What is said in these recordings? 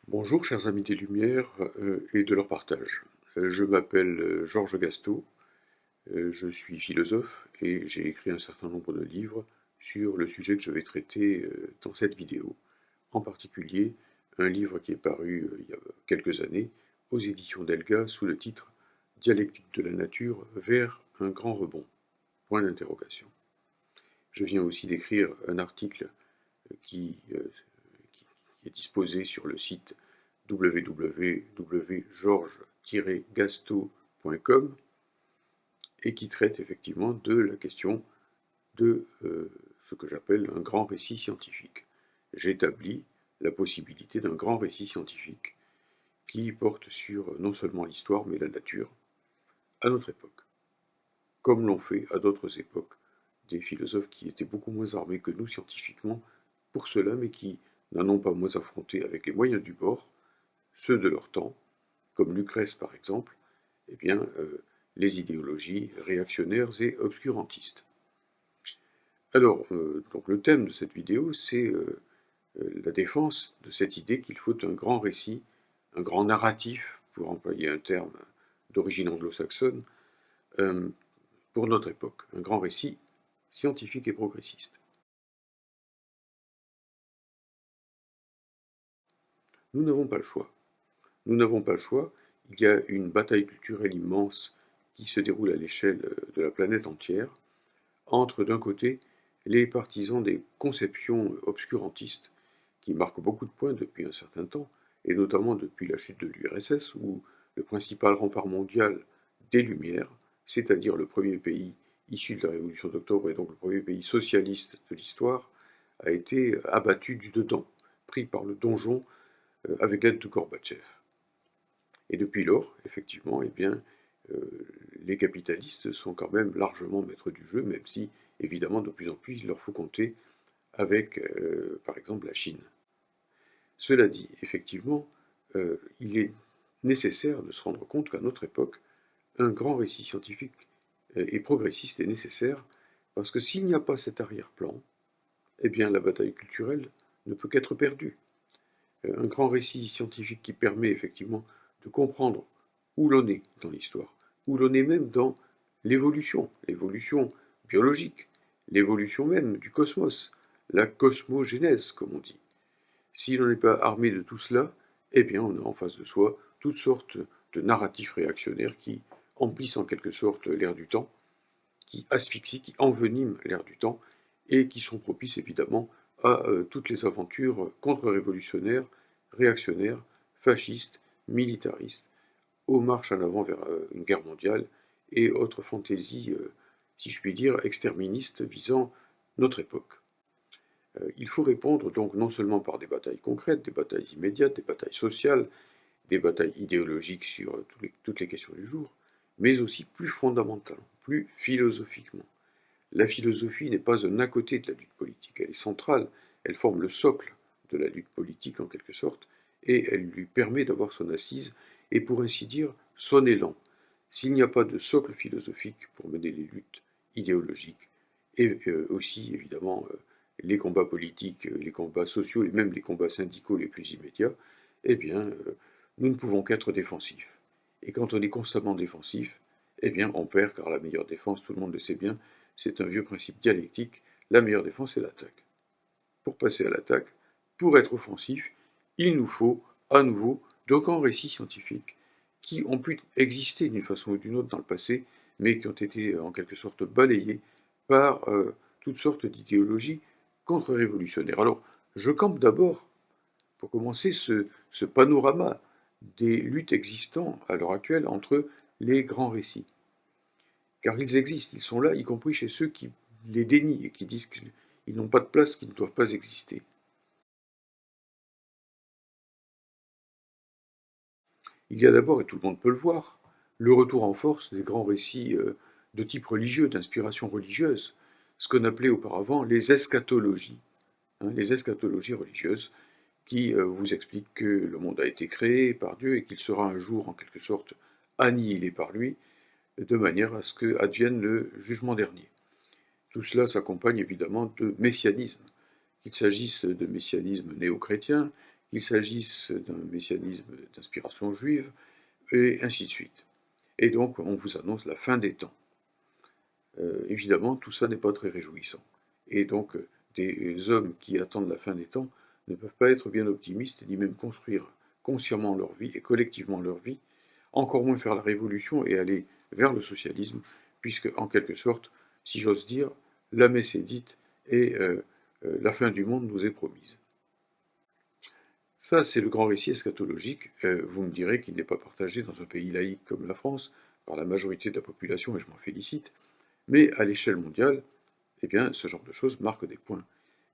Bonjour chers amis des Lumières et de leur partage. Je m'appelle Georges Gastaud, je suis philosophe et j'ai écrit un certain nombre de livres sur le sujet que je vais traiter dans cette vidéo. En particulier, un livre qui est paru il y a quelques années aux éditions d'Elga sous le titre Dialectique de la nature vers un grand rebond. Point d'interrogation. Je viens aussi d'écrire un article qui, qui est disposé sur le site www.georges-gastaud.com et qui traite effectivement de la question de ce que j'appelle un grand récit scientifique. J'établis la possibilité d'un grand récit scientifique qui porte sur non seulement l'histoire mais la nature à notre époque, comme l'ont fait à d'autres époques des philosophes qui étaient beaucoup moins armés que nous scientifiquement pour cela, mais qui n'en ont pas moins affronté avec les moyens du bord ceux de leur temps, comme Lucrèce par exemple, eh bien, les idéologies réactionnaires et obscurantistes. Alors, donc le thème de cette vidéo, c'est la défense de cette idée qu'il faut un grand récit, un grand narratif, pour employer un terme d'origine anglo-saxonne, pour notre époque, un grand récit scientifique et progressiste. Nous n'avons pas le choix. Nous n'avons pas le choix. Il y a une bataille culturelle immense qui se déroule à l'échelle de la planète entière, entre d'un côté les partisans des conceptions obscurantistes qui marquent beaucoup de points depuis un certain temps, et notamment depuis la chute de l'URSS, où le principal rempart mondial des Lumières, c'est-à-dire le premier pays issu de la Révolution d'octobre et donc le premier pays socialiste de l'histoire, a été abattu du dedans, pris par le donjon avec l'aide de Gorbatchev. Et depuis lors, effectivement, eh bien, les capitalistes sont quand même largement maîtres du jeu, même si, évidemment, de plus en plus, il leur faut compter avec, par exemple, la Chine. Cela dit, effectivement, il est nécessaire de se rendre compte qu'à notre époque, un grand récit scientifique et progressiste est nécessaire, parce que s'il n'y a pas cet arrière-plan, eh bien, la bataille culturelle ne peut qu'être perdue. Un grand récit scientifique qui permet effectivement de comprendre où l'on est dans l'histoire, où l'on est même dans l'évolution biologique, l'évolution même du cosmos, la cosmogénèse, comme on dit. Si l'on n'est pas armé de tout cela, eh bien on a en face de soi toutes sortes de narratifs réactionnaires qui emplissent en quelque sorte l'air du temps, qui asphyxient, qui enveniment l'air du temps, et qui sont propices évidemment à toutes les aventures contre-révolutionnaires, réactionnaires, fascistes, militaristes, aux marches en avant vers une guerre mondiale et autres fantaisies, si je puis dire, exterministes visant notre époque. Il faut répondre donc non seulement par des batailles concrètes, des batailles immédiates, des batailles sociales, des batailles idéologiques sur toutes les questions du jour, mais aussi plus fondamentalement, plus philosophiquement. La philosophie n'est pas un à côté de la lutte politique, elle est centrale, elle forme le socle de la lutte politique en quelque sorte, et elle lui permet d'avoir son assise et pour ainsi dire son élan. S'il n'y a pas de socle philosophique pour mener les luttes idéologiques, et aussi évidemment les combats politiques, les combats sociaux et même les combats syndicaux les plus immédiats, eh bien nous ne pouvons qu'être défensifs. Et quand on est constamment défensif, eh bien on perd, car la meilleure défense, tout le monde le sait bien, c'est un vieux principe dialectique, la meilleure défense c'est l'attaque. Pour passer à l'attaque, pour être offensif, il nous faut à nouveau de grands récits scientifiques qui ont pu exister d'une façon ou d'une autre dans le passé, mais qui ont été en quelque sorte balayés par toutes sortes d'idéologies contre-révolutionnaires. Alors, je campe d'abord, pour commencer, ce panorama des luttes existant à l'heure actuelle entre les grands récits. Car ils existent, ils sont là, y compris chez ceux qui les dénient et qui disent qu'ils n'ont pas de place, qu'ils ne doivent pas exister. Il y a d'abord, et tout le monde peut le voir, le retour en force des grands récits de type religieux, d'inspiration religieuse, ce qu'on appelait auparavant les eschatologies, les eschatologies religieuses, qui vous expliquent que le monde a été créé par Dieu et qu'il sera un jour en quelque sorte annihilé par lui, de manière à ce qu'advienne le jugement dernier. Tout cela s'accompagne évidemment de messianisme, qu'il s'agisse de messianisme néo-chrétien, qu'il s'agisse d'un messianisme d'inspiration juive, et ainsi de suite. Et donc on vous annonce la fin des temps. Évidemment, tout ça n'est pas très réjouissant. Et donc des hommes qui attendent la fin des temps ne peuvent pas être bien optimistes, ni même construire consciemment leur vie et collectivement leur vie, encore moins faire la révolution et aller vers le socialisme, puisque, en quelque sorte, si j'ose dire, la messe est dite et la fin du monde nous est promise. Ça, c'est le grand récit eschatologique. Vous me direz qu'il n'est pas partagé dans un pays laïque comme la France, par la majorité de la population, et je m'en félicite, mais à l'échelle mondiale, eh bien, ce genre de choses marque des points.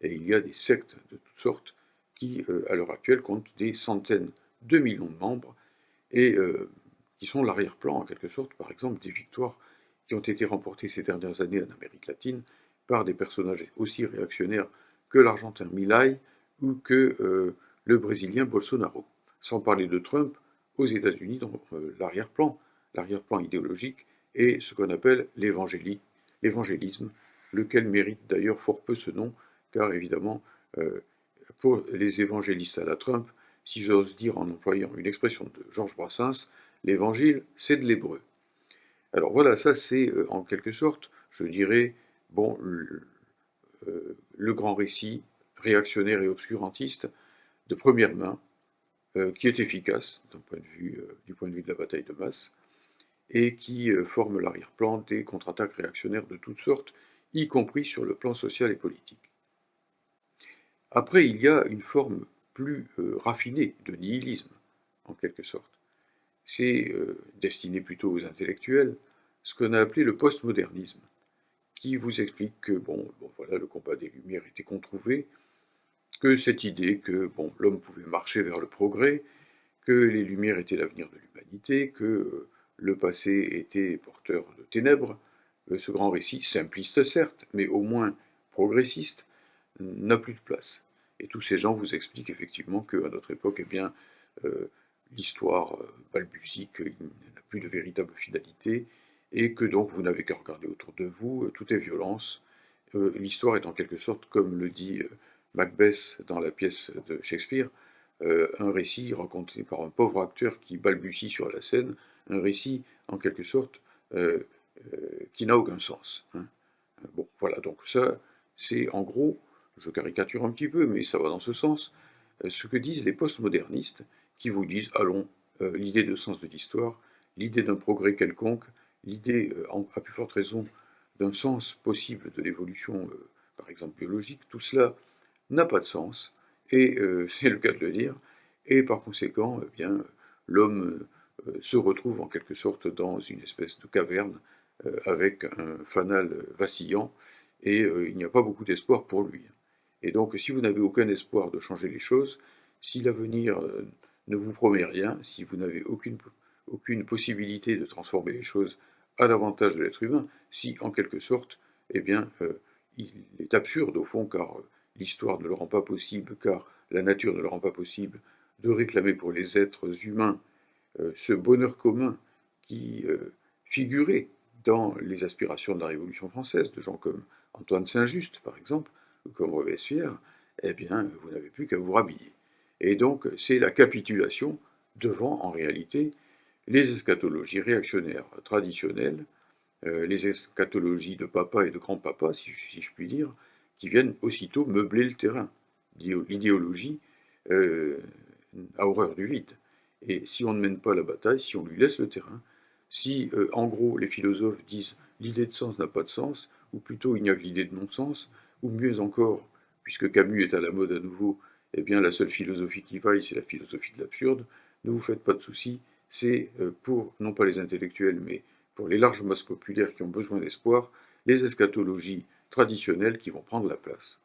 Et il y a des sectes de toutes sortes qui, à l'heure actuelle, comptent des centaines de millions de membres et qui sont l'arrière-plan, en quelque sorte, par exemple, des victoires qui ont été remportées ces dernières années en Amérique latine par des personnages aussi réactionnaires que l'Argentin Milei ou que le Brésilien Bolsonaro. Sans parler de Trump aux États-Unis, dans l'arrière-plan idéologique, et ce qu'on appelle l'évangélisme, lequel mérite d'ailleurs fort peu ce nom, car évidemment, pour les évangélistes à la Trump, si j'ose dire en employant une expression de Georges Brassens, l'évangile, c'est de l'hébreu. Alors voilà, ça c'est en quelque sorte, je dirais, bon, le grand récit réactionnaire et obscurantiste de première main, qui est efficace du point de vue de la bataille de masse, et qui forme l'arrière-plan des contre-attaques réactionnaires de toutes sortes, y compris sur le plan social et politique. Après, il y a une forme plus raffinée de nihilisme, en quelque sorte. C'est destiné plutôt aux intellectuels, ce qu'on a appelé le postmodernisme, qui vous explique que voilà, le combat des Lumières était controuvé, que cette idée que l'homme pouvait marcher vers le progrès, que les Lumières étaient l'avenir de l'humanité, que le passé était porteur de ténèbres, ce grand récit, simpliste certes, mais au moins progressiste, n'a plus de place. Et tous ces gens vous expliquent effectivement qu'à notre époque, eh bien, l'histoire balbutie, qu'il n'a plus de véritable finalité, et que donc vous n'avez qu'à regarder autour de vous, tout est violence. L'histoire est en quelque sorte, comme le dit Macbeth dans la pièce de Shakespeare, un récit raconté par un pauvre acteur qui balbutie sur la scène, un récit en quelque sorte qui n'a aucun sens. Hein. Bon, voilà, donc ça, c'est en gros, je caricature un petit peu, mais ça va dans ce sens, ce que disent les postmodernistes, qui vous disent, allons, l'idée de sens de l'histoire, l'idée d'un progrès quelconque, l'idée, à plus forte raison, d'un sens possible de l'évolution, par exemple biologique, tout cela n'a pas de sens, et c'est le cas de le dire, et par conséquent, eh bien, l'homme se retrouve en quelque sorte dans une espèce de caverne avec un fanal vacillant, et il n'y a pas beaucoup d'espoir pour lui. Et donc, si vous n'avez aucun espoir de changer les choses, si l'avenir ne vous promet rien, si vous n'avez aucune possibilité de transformer les choses à l'avantage de l'être humain, si en quelque sorte, eh bien, il est absurde au fond, car l'histoire ne le rend pas possible, car la nature ne le rend pas possible, de réclamer pour les êtres humains ce bonheur commun qui figurait dans les aspirations de la Révolution française, de gens comme Antoine Saint-Just, par exemple, ou comme Robespierre, eh bien, vous n'avez plus qu'à vous rhabiller. Et donc, c'est la capitulation devant, en réalité, les eschatologies réactionnaires traditionnelles, les eschatologies de papa et de grand-papa, si je puis dire, qui viennent aussitôt meubler le terrain. L'idéologie a horreur du vide. Et si on ne mène pas la bataille, si on lui laisse le terrain, si en gros les philosophes disent l'idée de sens n'a pas de sens, ou plutôt il n'y a que l'idée de non-sens, ou mieux encore, puisque Camus est à la mode à nouveau, eh bien la seule philosophie qui vaille, c'est la philosophie de l'absurde, ne vous faites pas de soucis, c'est pour, non pas les intellectuels, mais pour les larges masses populaires qui ont besoin d'espoir, les eschatologies traditionnelles qui vont prendre la place.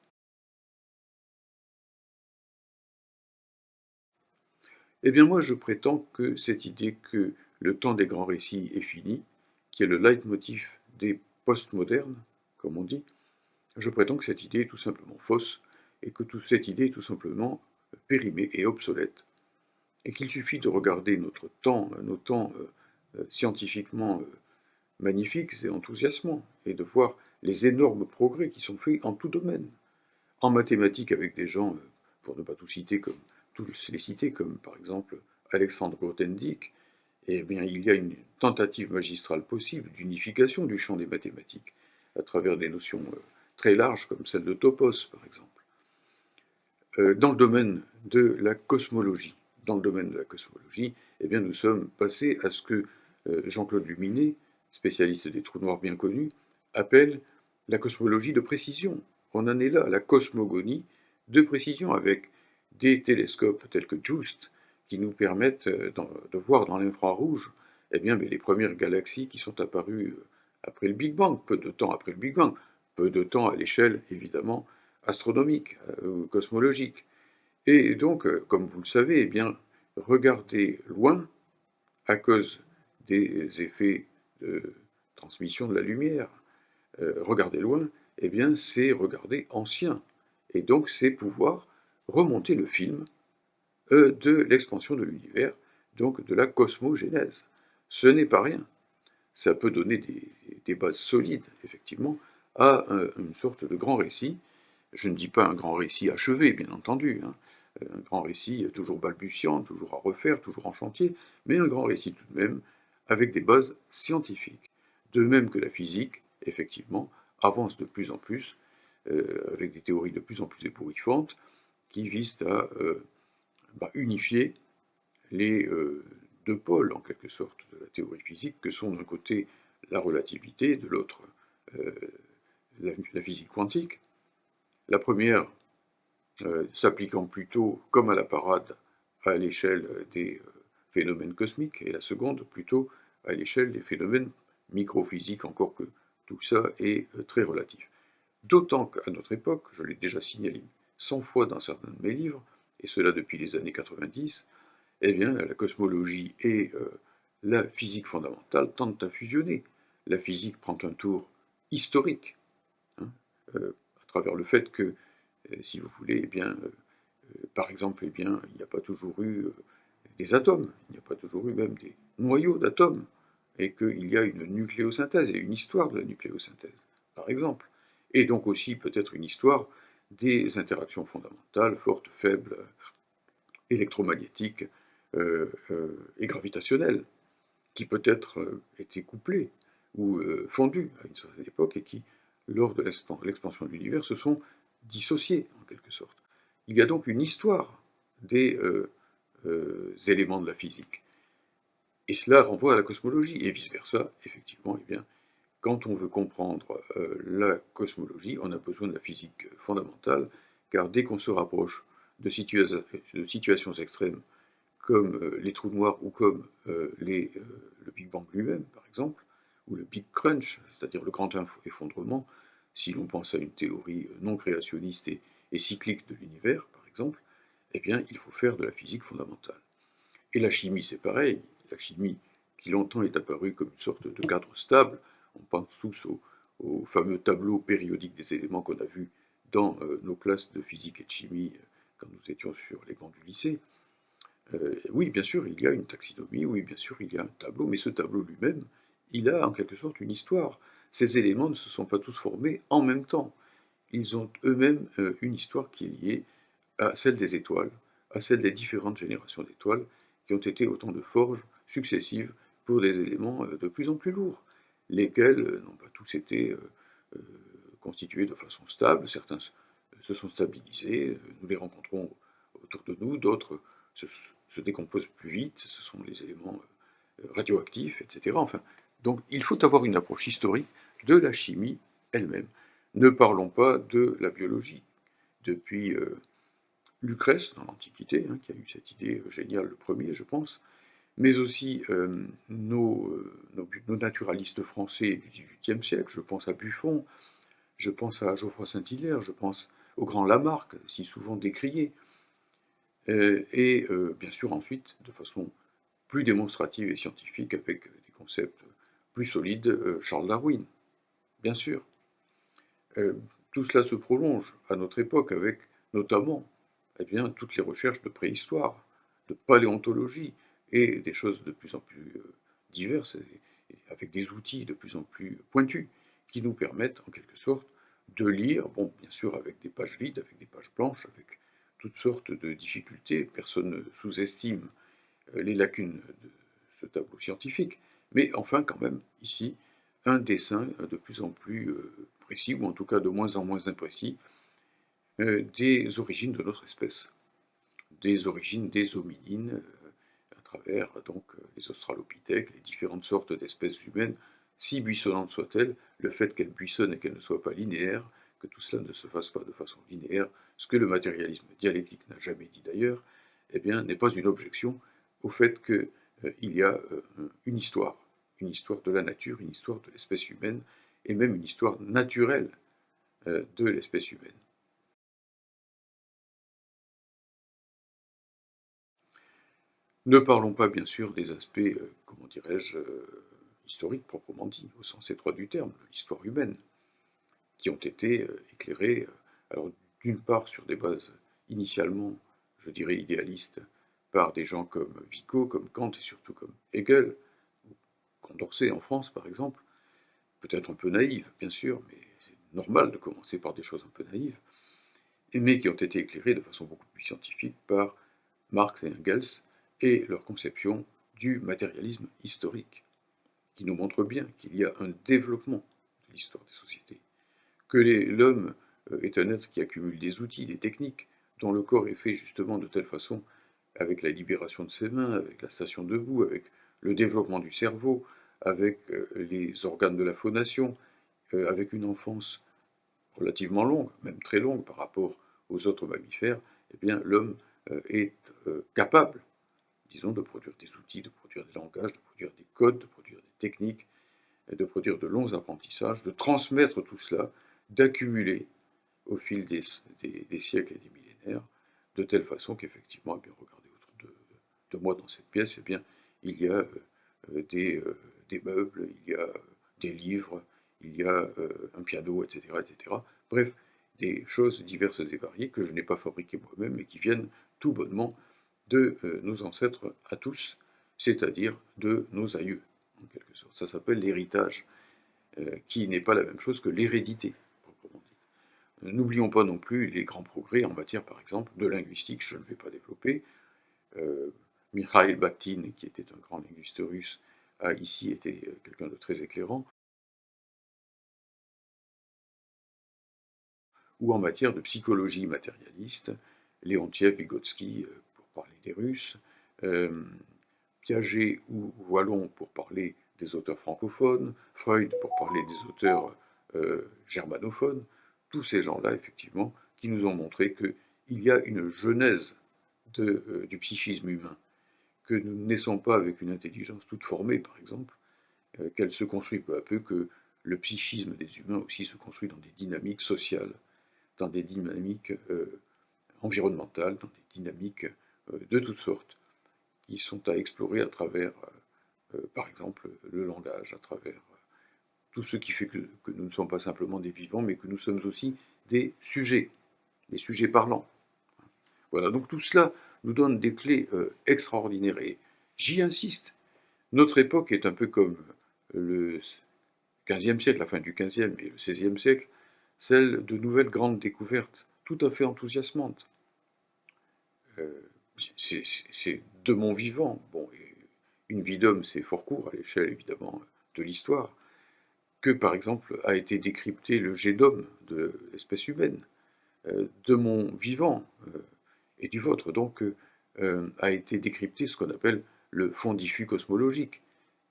Eh bien moi je prétends que cette idée que le temps des grands récits est fini, qui est le leitmotiv des postmodernes, comme on dit, je prétends que cette idée est tout simplement fausse, et que toute cette idée est tout simplement périmée et obsolète, et qu'il suffit de regarder nos temps scientifiquement magnifiques et enthousiasmants, et de voir les énormes progrès qui sont faits en tout domaine. En mathématiques avec des gens, pour ne pas tout citer, comme tous les cités, comme par exemple Alexandre Grothendieck, eh bien, il y a une tentative magistrale possible d'unification du champ des mathématiques, à travers des notions très larges, comme celle de topos, par exemple. Dans le domaine de la cosmologie, eh bien, nous sommes passés à ce que Jean-Claude Luminet, spécialiste des trous noirs bien connus, appelle la cosmologie de précision. On en est là, la cosmogonie de précision, avec des télescopes tels que JUICE, qui nous permettent de voir dans l'infrarouge eh bien, mais les premières galaxies qui sont apparues après le Big Bang, peu de temps après le Big Bang, peu de temps à l'échelle, évidemment, astronomique ou cosmologique. Et donc, comme vous le savez, eh bien, regarder loin, à cause des effets de transmission de la lumière, regarder loin, eh bien, c'est regarder ancien. Et donc, c'est pouvoir remonter le film de l'expansion de l'univers, donc de la cosmogénèse. Ce n'est pas rien. Ça peut donner des bases solides, effectivement, à une sorte de grand récit. Je ne dis pas un grand récit achevé, bien entendu, hein, un grand récit toujours balbutiant, toujours à refaire, toujours en chantier, mais un grand récit tout de même, avec des bases scientifiques. De même que la physique, effectivement, avance de plus en plus, avec des théories de plus en plus ébouriffantes, qui visent à unifier les deux pôles, en quelque sorte, de la théorie physique, que sont d'un côté la relativité, de l'autre euh, la physique quantique. La première s'appliquant plutôt, comme à la parade, à l'échelle des phénomènes cosmiques, et la seconde plutôt à l'échelle des phénomènes microphysiques, encore que tout ça est très relatif. D'autant qu'à notre époque, je l'ai déjà signalé 100 fois dans certains de mes livres, et cela depuis les années 90, eh bien, la cosmologie et la physique fondamentale tentent à fusionner. La physique prend un tour historique, hein, à travers le fait que, si vous voulez, eh bien, par exemple, eh bien, il n'y a pas toujours eu des atomes, il n'y a pas toujours eu même des noyaux d'atomes, et qu'il y a une nucléosynthèse et une histoire de la nucléosynthèse, par exemple. Et donc aussi peut-être une histoire des interactions fondamentales, fortes, faibles, électromagnétiques et gravitationnelles, qui peut-être étaient couplées ou fondues à une certaine époque et qui, lors de l'expansion de l'univers, se sont dissociées en quelque sorte. Il y a donc une histoire des éléments de la physique. Et cela renvoie à la cosmologie, et vice-versa, effectivement, eh bien, quand on veut comprendre la cosmologie, on a besoin de la physique fondamentale, car dès qu'on se rapproche de situations extrêmes, comme les trous noirs ou comme le Big Bang lui-même, par exemple, ou le Big Crunch, c'est-à-dire le grand effondrement, si l'on pense à une théorie non créationniste et cyclique de l'univers, par exemple, eh bien, il faut faire de la physique fondamentale. Et la chimie, c'est pareil. La chimie, qui longtemps est apparue comme une sorte de cadre stable, on pense tous au fameux tableau périodique des éléments qu'on a vu dans nos classes de physique et de chimie quand nous étions sur les bancs du lycée. Oui, bien sûr, il y a une taxinomie, oui, bien sûr, il y a un tableau, mais ce tableau lui-même, il a en quelque sorte une histoire. Ces éléments ne se sont pas tous formés en même temps. Ils ont eux-mêmes une histoire qui est liée à celle des étoiles, à celle des différentes générations d'étoiles, qui ont été autant de forges successives pour des éléments de plus en plus lourds, lesquels n'ont pas tous été euh, constitués de façon stable. Certains se sont stabilisés, nous les rencontrons autour de nous, d'autres se décomposent plus vite, ce sont les éléments radioactifs, etc. Enfin, donc il faut avoir une approche historique de la chimie elle-même. Ne parlons pas de la biologie. Depuis Lucrèce, dans l'Antiquité, hein, qui a eu cette idée géniale, le premier, je pense, mais aussi nos naturalistes français du XVIIIe siècle, je pense à Buffon, je pense à Geoffroy Saint-Hilaire, je pense au grand Lamarck, si souvent décrié, et bien sûr ensuite, de façon plus démonstrative et scientifique, avec des concepts plus solides, Charles Darwin, bien sûr. Tout cela se prolonge à notre époque avec notamment eh bien, toutes les recherches de préhistoire, de paléontologie et des choses de plus en plus diverses, et avec des outils de plus en plus pointus qui nous permettent en quelque sorte de lire, bon bien sûr avec des pages vides, avec des pages blanches, avec toutes sortes de difficultés. Personne ne sous-estime les lacunes de ce tableau scientifique, mais enfin quand même, ici, un dessin de plus en plus précis, ou en tout cas de moins en moins imprécis, des origines de notre espèce, des origines des hominines, à travers donc les australopithèques, les différentes sortes d'espèces humaines, si buissonnantes soient-elles, le fait qu'elles buissonnent et qu'elles ne soient pas linéaires, que tout cela ne se fasse pas de façon linéaire, ce que le matérialisme dialectique n'a jamais dit d'ailleurs, eh bien, n'est pas une objection au fait qu'il y a une histoire de la nature, une histoire de l'espèce humaine, et même une histoire naturelle de l'espèce humaine. Ne parlons pas bien sûr des aspects, comment dirais-je, historiques proprement dit, au sens étroit du terme, de l'histoire humaine, qui ont été éclairés, alors d'une part sur des bases initialement, je dirais, idéalistes, par des gens comme Vico, comme Kant et surtout comme Hegel, ou Condorcet en France par exemple, peut-être un peu naïves bien sûr, mais c'est normal de commencer par des choses un peu naïves, mais qui ont été éclairés de façon beaucoup plus scientifique par Marx et Engels et leur conception du matérialisme historique, qui nous montre bien qu'il y a un développement de l'histoire des sociétés, que l'homme est un être qui accumule des outils, des techniques, dont le corps est fait justement de telle façon, avec la libération de ses mains, avec la station debout, avec le développement du cerveau, avec les organes de la phonation, avec une enfance relativement longue, même très longue par rapport aux autres mammifères, eh bien l'homme est capable, disons, de produire des outils, de produire des langages, de produire des codes, de produire des techniques, de produire de longs apprentissages, de transmettre tout cela, d'accumuler au fil des siècles et des millénaires, de telle façon qu'effectivement, eh bien, regardez autour de moi dans cette pièce, eh bien, il y a des meubles, il y a des livres, il y a un piano, etc., etc. Bref, des choses diverses et variées que je n'ai pas fabriquées moi-même, mais qui viennent tout bonnement de nos ancêtres à tous, c'est-à-dire de nos aïeux, en quelque sorte. Ça s'appelle l'héritage, qui n'est pas la même chose que l'hérédité, proprement dit. N'oublions pas non plus les grands progrès en matière, par exemple, de linguistique, je ne vais pas développer. Mikhail Bakhtin, qui était un grand linguiste russe, a ici été quelqu'un de très éclairant. Ou en matière de psychologie matérialiste, Léontiev, Vygotsky, pour parler des Russes, Piaget ou Wallon pour parler des auteurs francophones, Freud pour parler des auteurs germanophones, tous ces gens-là, effectivement, qui nous ont montré qu'il y a une genèse du psychisme humain, que nous ne naissons pas avec une intelligence toute formée, par exemple, qu'elle se construit peu à peu, que le psychisme des humains aussi se construit dans des dynamiques sociales, dans des dynamiques environnementales, dans des dynamiques de toutes sortes, qui sont à explorer à travers, par exemple, le langage, à travers tout ce qui fait que nous ne sommes pas simplement des vivants, mais que nous sommes aussi des sujets parlants. Voilà, donc tout cela nous donne des clés extraordinaires, et j'y insiste. Notre époque est un peu comme le XVe siècle, la fin du XVe et le XVIe siècle, celle de nouvelles grandes découvertes, tout à fait enthousiasmantes. C'est de mon vivant. Bon, une vie d'homme, c'est fort court à l'échelle, évidemment, de l'histoire, que, par exemple, a été décrypté le génome de l'espèce humaine, de mon vivant et du vôtre, donc, a été décrypté ce qu'on appelle le fond diffus cosmologique,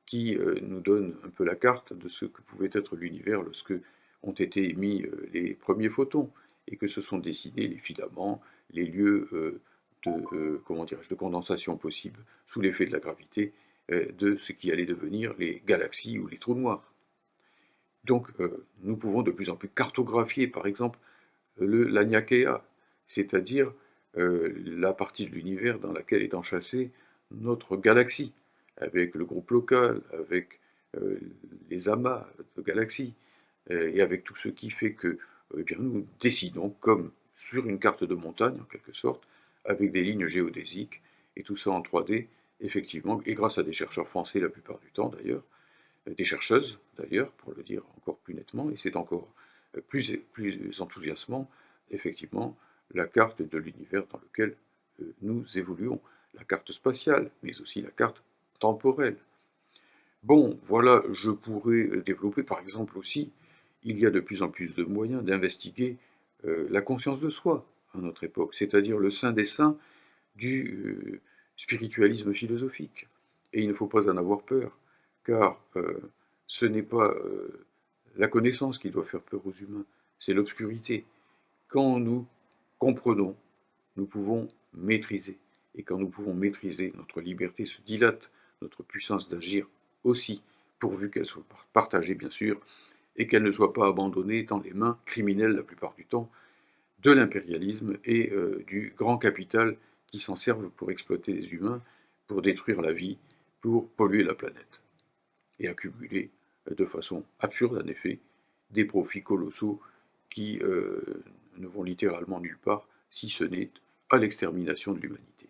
qui nous donne un peu la carte de ce que pouvait être l'univers lorsque ont été émis les premiers photons, et que se sont dessinés les filaments, les lieux de condensation possible sous l'effet de la gravité de ce qui allait devenir les galaxies ou les trous noirs. Donc nous pouvons de plus en plus cartographier, par exemple, l'Aniakea, c'est-à-dire la partie de l'univers dans laquelle est enchâssée notre galaxie, avec le groupe local, avec les amas de galaxies, et avec tout ce qui fait que eh bien, nous dessinons comme sur une carte de montagne, en quelque sorte, avec des lignes géodésiques, et tout ça en 3D, effectivement, et grâce à des chercheurs français la plupart du temps d'ailleurs, des chercheuses d'ailleurs, pour le dire encore plus nettement, et c'est encore plus enthousiasmant, effectivement, la carte de l'univers dans lequel nous évoluons, la carte spatiale, mais aussi la carte temporelle. Bon, voilà, je pourrais développer par exemple aussi, il y a de plus en plus de moyens d'investiguer la conscience de soi à notre époque, c'est-à-dire le saint des saints du spiritualisme philosophique. Et il ne faut pas en avoir peur, car ce n'est pas la connaissance qui doit faire peur aux humains, c'est l'obscurité. Quand nous comprenons, nous pouvons maîtriser. Et quand nous pouvons maîtriser, notre liberté se dilate, notre puissance d'agir aussi, pourvu qu'elle soit partagée bien sûr, et qu'elle ne soit pas abandonnée dans les mains criminelles la plupart du temps de l'impérialisme et du grand capital qui s'en servent pour exploiter les humains, pour détruire la vie, pour polluer la planète et accumuler de façon absurde en effet des profits colossaux qui ne vont littéralement nulle part si ce n'est à l'extermination de l'humanité.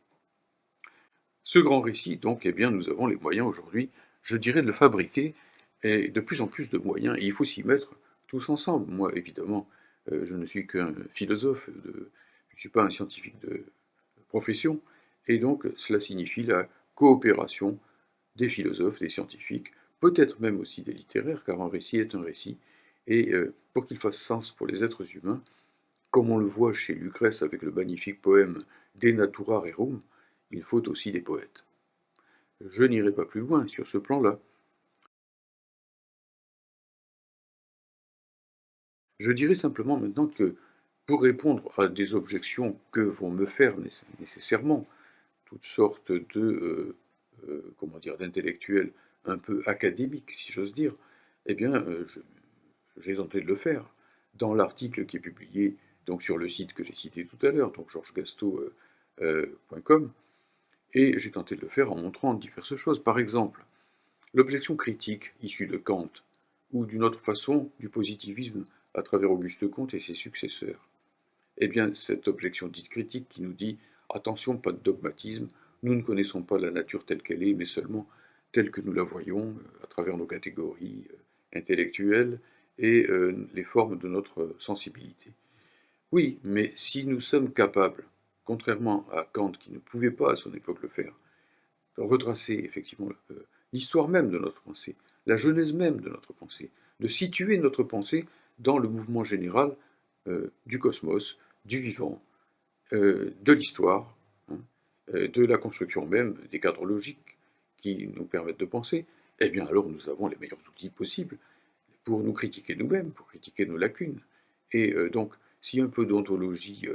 Ce grand récit, donc, eh bien, nous avons les moyens aujourd'hui, je dirais, de le fabriquer, et de plus en plus de moyens, et il faut s'y mettre tous ensemble. Moi, évidemment, je ne suis qu'un philosophe, je ne suis pas un scientifique de profession, et donc cela signifie la coopération des philosophes, des scientifiques, peut-être même aussi des littéraires, car un récit est un récit, et pour qu'il fasse sens pour les êtres humains, comme on le voit chez Lucrèce avec le magnifique poème De Natura Rerum, il faut aussi des poètes. Je n'irai pas plus loin sur ce plan-là. Je dirais simplement maintenant que pour répondre à des objections que vont me faire nécessairement toutes sortes de comment dire, d'intellectuels un peu académiques, si j'ose dire, eh bien, j'ai tenté de le faire. Dans l'article qui est publié donc, sur le site que j'ai cité tout à l'heure, donc georgesgasto.com, et j'ai tenté de le faire en montrant diverses choses. Par exemple, l'objection critique issue de Kant, ou d'une autre façon, du positivisme à travers Auguste Comte et ses successeurs. Eh bien, cette objection dite critique qui nous dit attention, pas de dogmatisme, nous ne connaissons pas la nature telle qu'elle est, mais seulement telle que nous la voyons à travers nos catégories intellectuelles et les formes de notre sensibilité. Oui, mais si nous sommes capables, contrairement à Kant qui ne pouvait pas à son époque le faire, de retracer effectivement l'histoire même de notre pensée, la genèse même de notre pensée, de situer notre pensée dans le mouvement général du cosmos, du vivant, de l'histoire, hein, de la construction même des cadres logiques qui nous permettent de penser, eh bien alors nous avons les meilleurs outils possibles pour nous critiquer nous-mêmes, pour critiquer nos lacunes. Et donc, si un peu d'ontologie,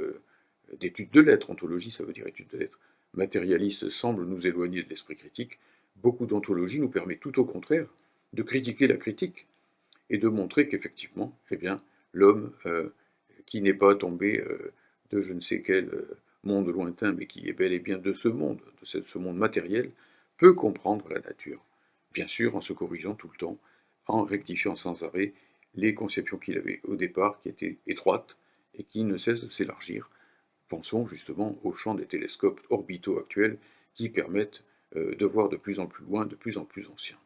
d'étude de l'être, ontologie ça veut dire étude de l'être, matérialiste semble nous éloigner de l'esprit critique, beaucoup d'ontologie nous permet tout au contraire de critiquer la critique et de montrer qu'effectivement, eh bien, l'homme qui n'est pas tombé de je ne sais quel monde lointain, mais qui est bel et bien de ce monde, de ce monde matériel, peut comprendre la nature. Bien sûr, en se corrigeant tout le temps, en rectifiant sans arrêt les conceptions qu'il avait au départ, qui étaient étroites et qui ne cessent de s'élargir. Pensons justement au champ des télescopes orbitaux actuels qui permettent de voir de plus en plus loin, de plus en plus anciens,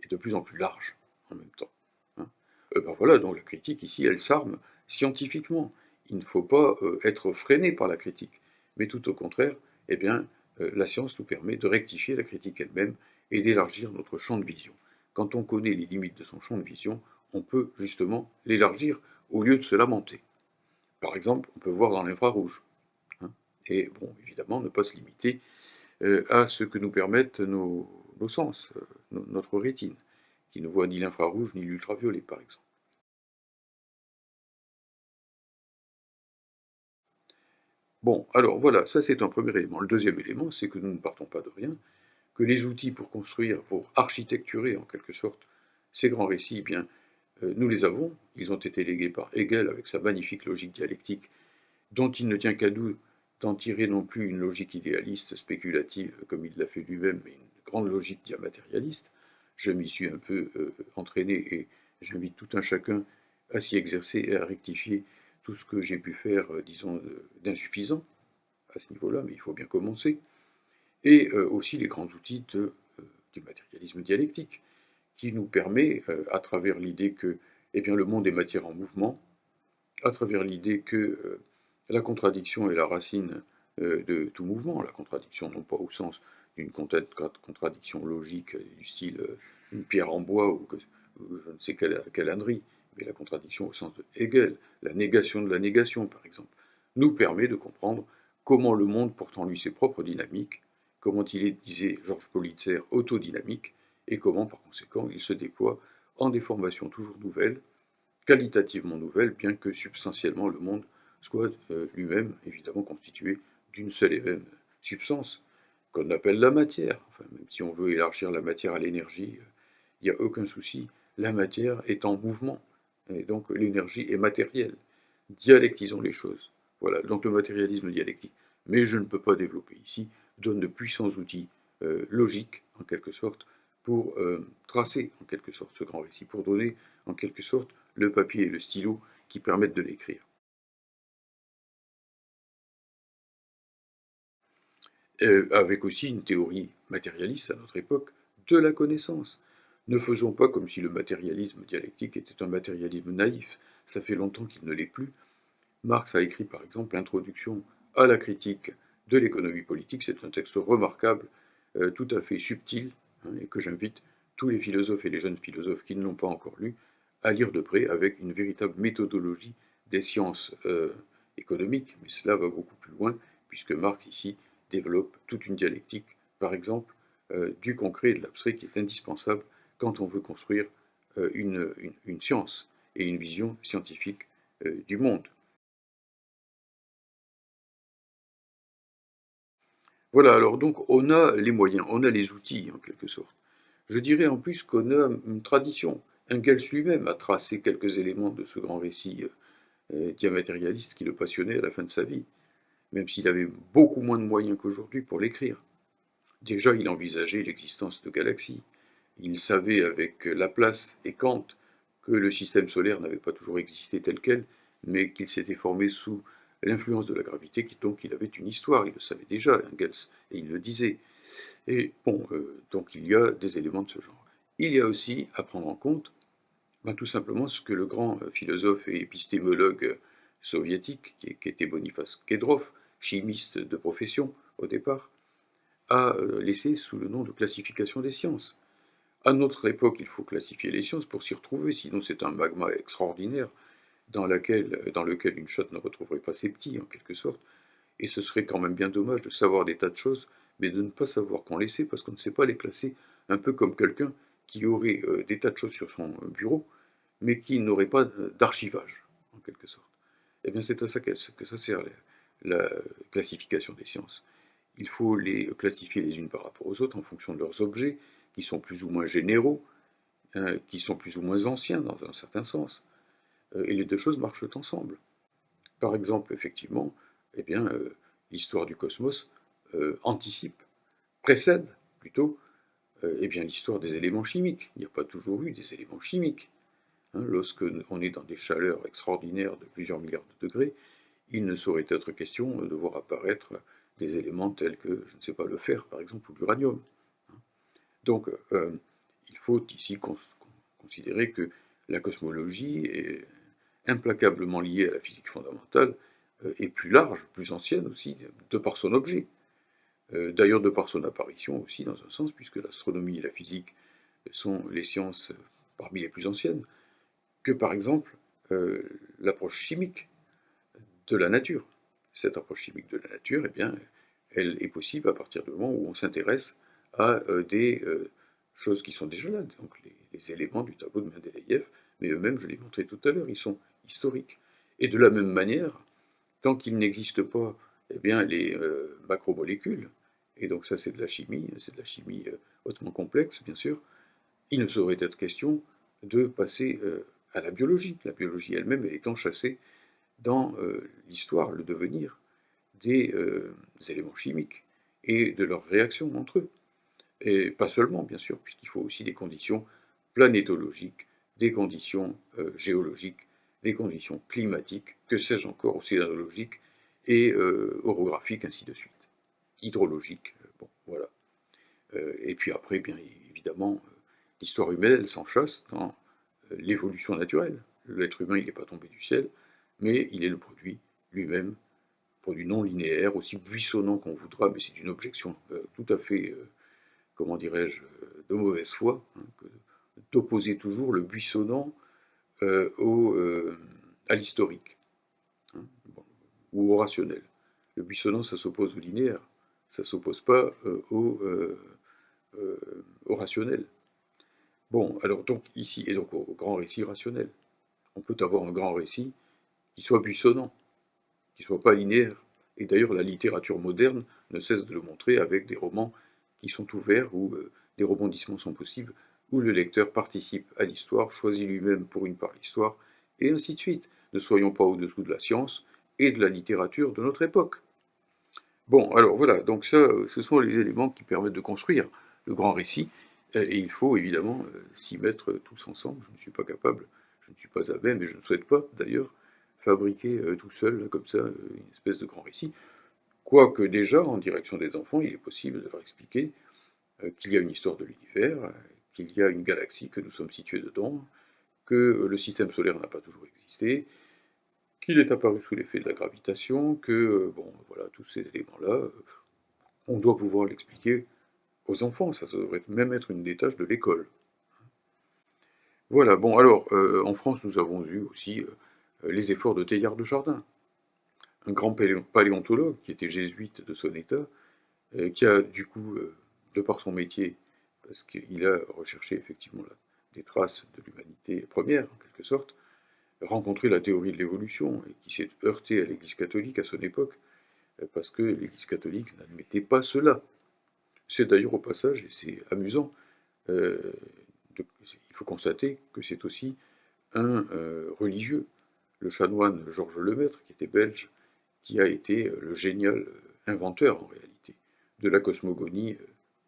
et de plus en plus large en même temps. Hein. Ben voilà, donc la critique ici, elle s'arme scientifiquement. Il ne faut pas être freiné par la critique, mais tout au contraire, eh bien, la science nous permet de rectifier la critique elle-même et d'élargir notre champ de vision. Quand on connaît les limites de son champ de vision, on peut justement l'élargir au lieu de se lamenter. Par exemple, on peut voir dans l'infrarouge. Hein, et bon, évidemment, ne pas se limiter à ce que nous permettent nos sens, notre rétine, qui ne voit ni l'infrarouge ni l'ultraviolet, par exemple. Bon, alors voilà, ça c'est un premier élément. Le deuxième élément, c'est que nous ne partons pas de rien, que les outils pour construire, pour architecturer en quelque sorte ces grands récits, eh bien, nous les avons. Ils ont été légués par Hegel avec sa magnifique logique dialectique, dont il ne tient qu'à nous d'en tirer non plus une logique idéaliste, spéculative, comme il l'a fait lui-même, mais une grande logique diamatérialiste. Je m'y suis un peu entraîné et j'invite tout un chacun à s'y exercer et à rectifier tout ce que j'ai pu faire, disons, d'insuffisant à ce niveau-là, mais il faut bien commencer. Et aussi les grands outils du matérialisme dialectique, qui nous permet, à travers l'idée que eh bien, le monde est matière en mouvement, à travers l'idée que La contradiction est la racine de tout mouvement, la contradiction non pas au sens d'une contradiction logique du style une pierre en bois ou je ne sais quelle ânerie, mais la contradiction au sens de Hegel, la négation de la négation par exemple, nous permet de comprendre comment le monde porte en lui ses propres dynamiques, comment il est, disait Georges Politzer, autodynamique, et comment par conséquent il se déploie en des formations toujours nouvelles, qualitativement nouvelles, bien que substantiellement le monde soit lui-même évidemment constitué d'une seule et même substance, qu'on appelle la matière. Enfin, même si on veut élargir la matière à l'énergie, il n'y a aucun souci. La matière est en mouvement, et donc l'énergie est matérielle. Dialectisons les choses. Voilà, donc le matérialisme dialectique. Mais je ne peux pas développer ici, donne de puissants outils logiques, en quelque sorte, pour tracer, en quelque sorte, ce grand récit, pour donner, en quelque sorte, le papier et le stylo qui permettent de l'écrire. Avec aussi une théorie matérialiste à notre époque de la connaissance. Ne faisons pas comme si le matérialisme dialectique était un matérialisme naïf, ça fait longtemps qu'il ne l'est plus. Marx a écrit par exemple l'introduction à la critique de l'économie politique, c'est un texte remarquable, tout à fait subtil, hein, et que j'invite tous les philosophes et les jeunes philosophes qui ne l'ont pas encore lu à lire de près avec une véritable méthodologie des sciences économiques, mais cela va beaucoup plus loin, puisque Marx ici développe toute une dialectique, par exemple, du concret et de l'abstrait qui est indispensable quand on veut construire une science et une vision scientifique du monde. Voilà, alors donc on a les moyens, on a les outils en quelque sorte. Je dirais en plus qu'on a une tradition. Engels lui-même a tracé quelques éléments de ce grand récit diamatérialiste qui le passionnait à la fin de sa vie, même s'il avait beaucoup moins de moyens qu'aujourd'hui pour l'écrire. Déjà, il envisageait l'existence de galaxies. Il savait avec Laplace et Kant que le système solaire n'avait pas toujours existé tel quel, mais qu'il s'était formé sous l'influence de la gravité, donc il avait une histoire, il le savait déjà, Engels, et il le disait. Et bon, donc il y a des éléments de ce genre. Il y a aussi à prendre en compte tout simplement ce que le grand philosophe et épistémologue soviétique, qui était Boniface Kedrov, chimiste de profession au départ, a laissé sous le nom de classification des sciences. À notre époque, il faut classifier les sciences pour s'y retrouver, sinon c'est un magma extraordinaire dans lequel une chatte ne retrouverait pas ses petits, en quelque sorte. Et ce serait quand même bien dommage de savoir des tas de choses, mais de ne pas savoir qu'on les sait parce qu'on ne sait pas les classer, un peu comme quelqu'un qui aurait des tas de choses sur son bureau, mais qui n'aurait pas d'archivage, en quelque sorte. Eh bien, c'est à ça que ça sert la classification des sciences. Il faut les classifier les unes par rapport aux autres en fonction de leurs objets, qui sont plus ou moins généraux, qui sont plus ou moins anciens dans un certain sens. Et les deux choses marchent ensemble. Par exemple, effectivement, eh bien, l'histoire du cosmos anticipe, précède plutôt, eh bien, l'histoire des éléments chimiques. Il n'y a pas toujours eu des éléments chimiques. Hein. Lorsque on est dans des chaleurs extraordinaires de plusieurs milliards de degrés, il ne saurait être question de voir apparaître des éléments tels que, je ne sais pas, le fer, par exemple, ou l'uranium. Donc, il faut ici considérer que la cosmologie est implacablement liée à la physique fondamentale et plus large, plus ancienne aussi, de par son objet. D'ailleurs, de par son apparition aussi, dans un sens, puisque l'astronomie et la physique sont les sciences parmi les plus anciennes, que par exemple l'approche chimique de la nature. Cette approche chimique de la nature, eh bien, elle est possible à partir du moment où on s'intéresse à des choses qui sont déjà là, donc les éléments du tableau de Mendeleïev, mais eux-mêmes, je l'ai montré tout à l'heure, ils sont historiques. Et de la même manière, tant qu'il n'existe pas eh bien, les macromolécules, et donc ça c'est de la chimie, hautement complexe, bien sûr, il ne saurait être question de passer à la biologie. La biologie elle-même, elle est enchâssée dans l'histoire, le devenir des éléments chimiques et de leurs réactions entre eux. Et pas seulement, bien sûr, puisqu'il faut aussi des conditions planétologiques, des conditions géologiques, des conditions climatiques, que sais-je encore, océanologiques et orographiques, ainsi de suite. Hydrologiques, bon, voilà. Et puis après, bien évidemment, l'histoire humaine, elle s'enchâsse dans l'évolution naturelle. L'être humain, il n'est pas tombé du ciel, mais il est le produit lui-même produit non linéaire, aussi buissonnant qu'on voudra, mais c'est une objection tout à fait, comment dirais-je, de mauvaise foi, hein, d'opposer toujours le buissonnant euh, au, euh, à l'historique, hein, bon, ou au rationnel. Le buissonnant, ça s'oppose au linéaire, ça ne s'oppose pas au rationnel. Bon, alors donc ici, et donc au grand récit rationnel. On peut avoir un grand récit qui soit buissonnant, qui ne soit pas linéaire. Et d'ailleurs, la littérature moderne ne cesse de le montrer avec des romans qui sont ouverts, où des rebondissements sont possibles, où le lecteur participe à l'histoire, choisit lui-même pour une part l'histoire, et ainsi de suite. Ne soyons pas au-dessous de la science et de la littérature de notre époque. Bon, alors voilà, donc ça, ce sont les éléments qui permettent de construire le grand récit, et il faut évidemment s'y mettre tous ensemble. Je ne suis pas capable, je ne suis pas à même, et je ne souhaite pas d'ailleurs fabriquer tout seul, comme ça, une espèce de grand récit. Quoique déjà, en direction des enfants, il est possible de leur expliquer qu'il y a une histoire de l'univers, qu'il y a une galaxie, que nous sommes situés dedans, que le système solaire n'a pas toujours existé, qu'il est apparu sous l'effet de la gravitation, que, bon, voilà, tous ces éléments-là, on doit pouvoir l'expliquer aux enfants, ça devrait même être une des tâches de l'école. Voilà, bon, alors, en France, nous avons eu aussi les efforts de Teilhard de Chardin, un grand paléontologue qui était jésuite de son état, qui a, du coup, de par son métier, parce qu'il a recherché effectivement des traces de l'humanité première, en quelque sorte, rencontré la théorie de l'évolution, et qui s'est heurté à l'Église catholique à son époque, parce que l'Église catholique n'admettait pas cela. C'est d'ailleurs au passage, et c'est amusant, euh, il faut constater que c'est aussi un religieux, le chanoine Georges Lemaître, qui était belge, qui a été le génial inventeur en réalité de la cosmogonie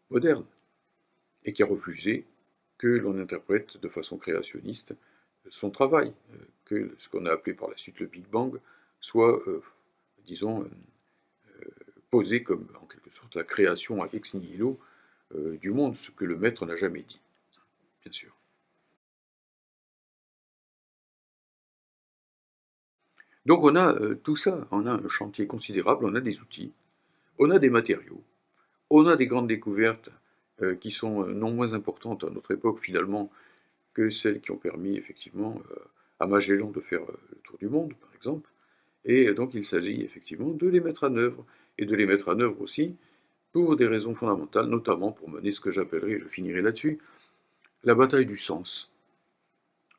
moderne, et qui a refusé que l'on interprète de façon créationniste son travail, que ce qu'on a appelé par la suite le Big Bang soit, disons, posé comme en quelque sorte la création ex nihilo du monde, ce que le maître n'a jamais dit, bien sûr. Donc on a tout ça, on a un chantier considérable, on a des outils, on a des matériaux, on a des grandes découvertes qui sont non moins importantes à notre époque finalement que celles qui ont permis effectivement à Magellan de faire le tour du monde, par exemple. Et donc il s'agit effectivement de les mettre en œuvre, et de les mettre en œuvre aussi pour des raisons fondamentales, notamment pour mener ce que j'appellerai, et je finirai là-dessus, la bataille du sens.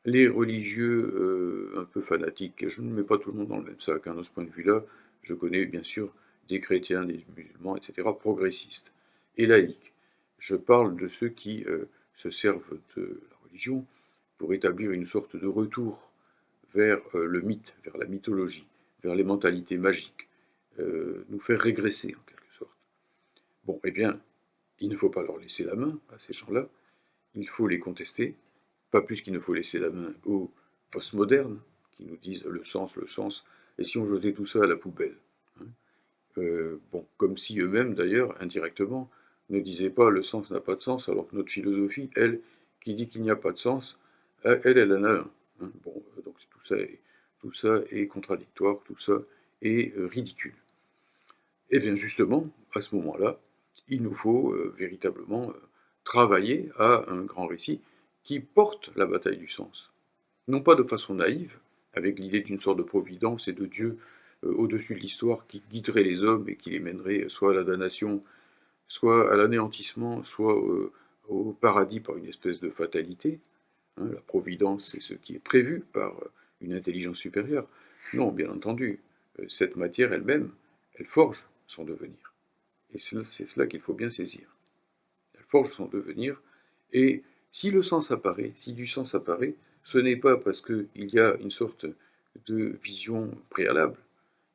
Les religieux un peu fanatiques, je ne mets pas tout le monde dans le même sac, hein, de ce point de vue-là, je connais bien sûr des chrétiens, des musulmans, etc., progressistes et laïcs. Je parle de ceux qui se servent de la religion pour établir une sorte de retour vers le mythe, vers la mythologie, vers les mentalités magiques, nous faire régresser en quelque sorte. Bon, eh bien, il ne faut pas leur laisser la main à ces gens-là, il faut les contester, pas plus qu'il ne faut laisser la main aux postmodernes qui nous disent le sens, et si on jetait tout ça à la poubelle, hein. Bon, comme si eux-mêmes, d'ailleurs, indirectement, ne disaient pas le sens n'a pas de sens, alors que notre philosophie, elle, qui dit qu'il n'y a pas de sens, elle en a un, hein. Bon, donc tout ça est contradictoire, tout ça est ridicule. Et bien justement, à ce moment-là, il nous faut véritablement travailler à un grand récit qui porte la bataille du sens. Non pas de façon naïve, avec l'idée d'une sorte de providence et de Dieu au-dessus de l'histoire qui guiderait les hommes et qui les mènerait soit à la damnation, soit à l'anéantissement, soit au paradis par une espèce de fatalité. Hein, la providence, c'est ce qui est prévu par une intelligence supérieure. Non, bien entendu, cette matière elle-même, elle forge son devenir. Et c'est cela qu'il faut bien saisir. Elle forge son devenir, et si le sens apparaît, si du sens apparaît, ce n'est pas parce qu'il y a une sorte de vision préalable,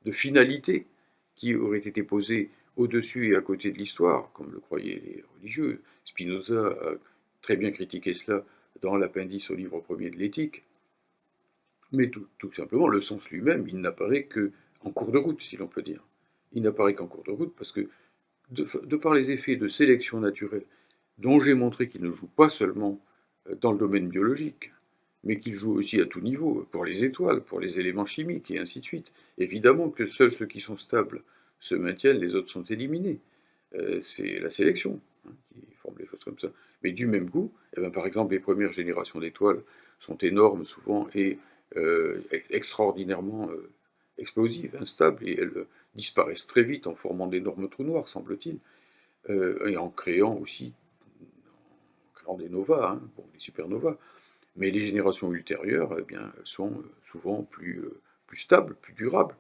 de finalité, qui aurait été posée au-dessus et à côté de l'histoire, comme le croyaient les religieux. Spinoza a très bien critiqué cela dans l'appendice au livre premier de l'éthique, mais tout simplement, le sens lui-même, il n'apparaît qu'en cours de route, si l'on peut dire. Il n'apparaît qu'en cours de route parce que, de par les effets de sélection naturelle, dont j'ai montré qu'ils ne jouent pas seulement dans le domaine biologique, mais qu'il joue aussi à tout niveau, pour les étoiles, pour les éléments chimiques, et ainsi de suite. Évidemment que seuls ceux qui sont stables se maintiennent, les autres sont éliminés. C'est la sélection, hein, qui forme les choses comme ça. Mais du même coup, eh ben, par exemple, les premières générations d'étoiles sont énormes souvent et extraordinairement explosives, instables, et elles disparaissent très vite en formant d'énormes trous noirs, semble-t-il, et en créant aussi des novas, hein, bon, des supernovas. Mais les générations ultérieures, eh bien, sont souvent plus stables, plus durables.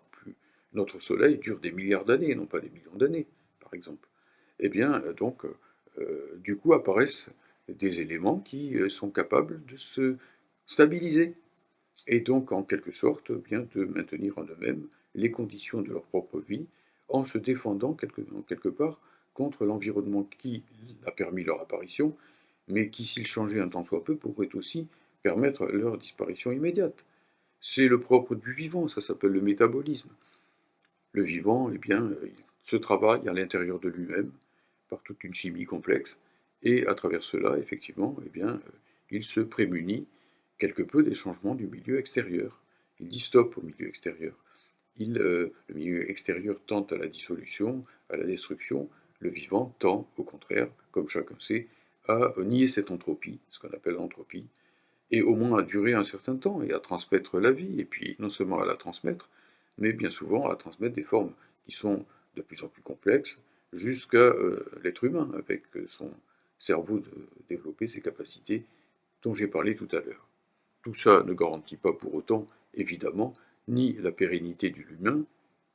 Notre Soleil dure des milliards d'années, non pas des millions d'années, par exemple. Eh bien, du coup, apparaissent des éléments qui sont capables de se stabiliser, et donc, en quelque sorte, bien, de maintenir en eux-mêmes les conditions de leur propre vie, en se défendant quelque part contre l'environnement qui a permis leur apparition, mais qui, s'il changeait un tant soit peu, pourrait aussi permettre leur disparition immédiate. C'est le propre du vivant, ça s'appelle le métabolisme. Le vivant, eh bien, il se travaille à l'intérieur de lui-même par toute une chimie complexe, et à travers cela, effectivement, eh bien, il se prémunit quelque peu des changements du milieu extérieur. Il dit stop au milieu extérieur. Le milieu extérieur tend à la dissolution, à la destruction. Le vivant tend, au contraire, comme chacun sait, à nier cette entropie, ce qu'on appelle l'entropie, et au moins à durer un certain temps et à transmettre la vie, et puis non seulement à la transmettre, mais bien souvent à transmettre des formes qui sont de plus en plus complexes, jusqu'à l'être humain, avec son cerveau de développer ses capacités dont j'ai parlé tout à l'heure. Tout ça ne garantit pas pour autant, évidemment, ni la pérennité de l'humain,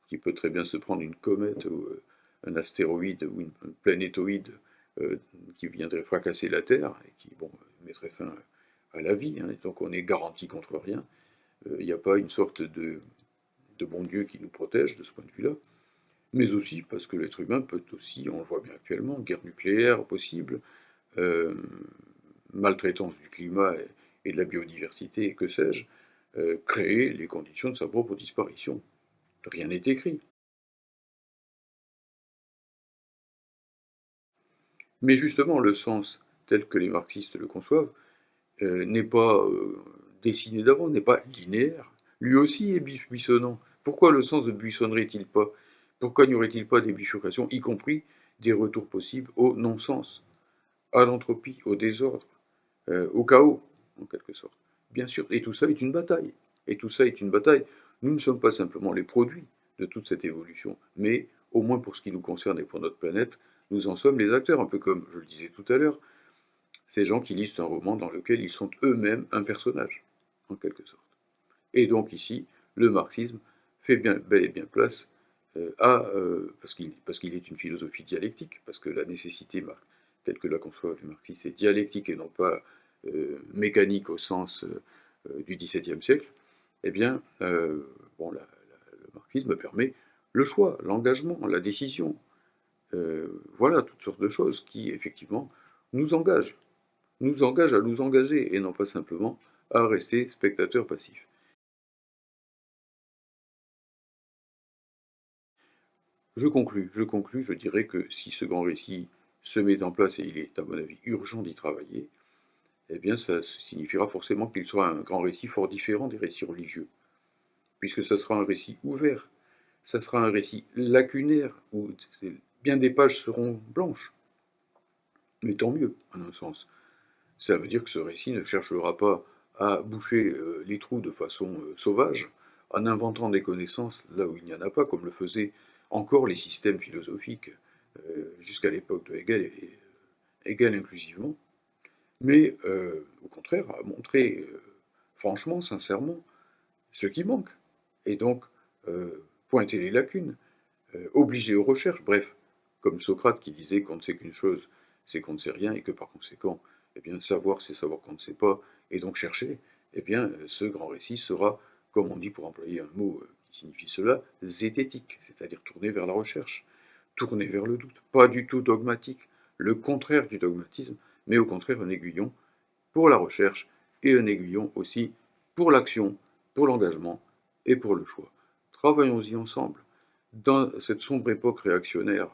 qui peut très bien se prendre une comète ou un astéroïde ou une planétoïde euh, qui viendrait fracasser la Terre et qui bon, mettrait fin à la vie, hein, donc on est garanti contre rien. Il n'y a pas une sorte de bon Dieu qui nous protège de ce point de vue-là, mais aussi parce que l'être humain peut aussi, on le voit bien actuellement, guerre nucléaire possible, euh, maltraitance du climat et de la biodiversité, et que sais-je, créer les conditions de sa propre disparition. Rien n'est écrit. Mais justement, le sens tel que les marxistes le conçoivent n'est pas dessiné d'avant, n'est pas linéaire. Lui aussi est buissonnant. Pourquoi le sens ne buissonnerait-il pas? Pourquoi n'y aurait-il pas des bifurcations, y compris des retours possibles au non-sens, à l'entropie, au désordre, au chaos, en quelque sorte? Bien sûr, et tout ça est une bataille. Et tout ça est une bataille. Nous ne sommes pas simplement les produits de toute cette évolution, mais, au moins pour ce qui nous concerne et pour notre planète, nous en sommes les acteurs, un peu comme je le disais tout à l'heure, ces gens qui lisent un roman dans lequel ils sont eux-mêmes un personnage, en quelque sorte. Et donc ici, le marxisme fait bien, bel et bien place parce qu'il est une philosophie dialectique, parce que la nécessité telle que la conçoit le marxiste est dialectique et non pas mécanique au sens du XVIIe siècle, eh bien, bon, le marxisme permet le choix, l'engagement, la décision. Voilà toutes sortes de choses qui, effectivement, nous engagent à nous engager et non pas simplement à rester spectateurs passifs. Je dirais que si ce grand récit se met en place, et il est à mon avis urgent d'y travailler, eh bien ça signifiera forcément qu'il sera un grand récit fort différent des récits religieux, puisque ça sera un récit ouvert, ça sera un récit lacunaire, où bien des pages seront blanches, mais tant mieux, en un sens. Ça veut dire que ce récit ne cherchera pas à boucher les trous de façon sauvage, en inventant des connaissances là où il n'y en a pas, comme le faisaient encore les systèmes philosophiques jusqu'à l'époque de Hegel, et Hegel inclusivement, mais au contraire à montrer franchement, sincèrement, ce qui manque, et donc pointer les lacunes, obliger aux recherches, bref, comme Socrate qui disait qu'on ne sait qu'une chose, c'est qu'on ne sait rien, et que par conséquent, eh bien, savoir, c'est savoir qu'on ne sait pas, et donc chercher, eh bien, ce grand récit sera, comme on dit pour employer un mot qui signifie cela, zététique, c'est-à-dire tourné vers la recherche, tourné vers le doute, pas du tout dogmatique, le contraire du dogmatisme, mais au contraire un aiguillon pour la recherche et un aiguillon aussi pour l'action, pour l'engagement et pour le choix. Travaillons-y ensemble. Dans cette sombre époque réactionnaire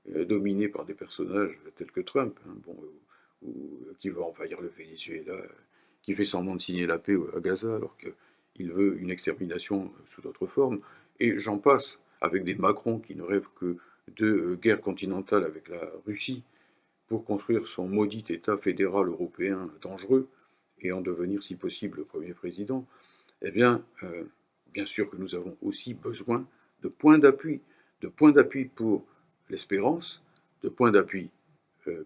dominée par des personnages tels que Trump, hein, bon, qui va envahir le Venezuela qui fait semblant de signer la paix à Gaza alors qu'il veut une extermination sous d'autres formes, et j'en passe, avec des Macron qui ne rêvent que de guerre continentale avec la Russie pour construire son maudit État fédéral européen dangereux et en devenir si possible le premier président, eh bien sûr que nous avons aussi besoin de points d'appui pour l'espérance, de points d'appui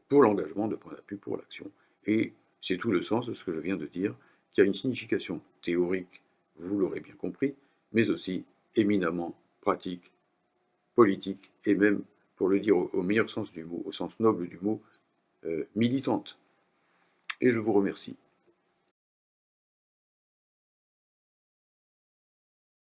pour l'engagement, de points d'appui pour l'action. Et c'est tout le sens de ce que je viens de dire, qui a une signification théorique, vous l'aurez bien compris, mais aussi éminemment pratique, politique, et même, pour le dire au meilleur sens du mot, au sens noble du mot, militante. Et je vous remercie.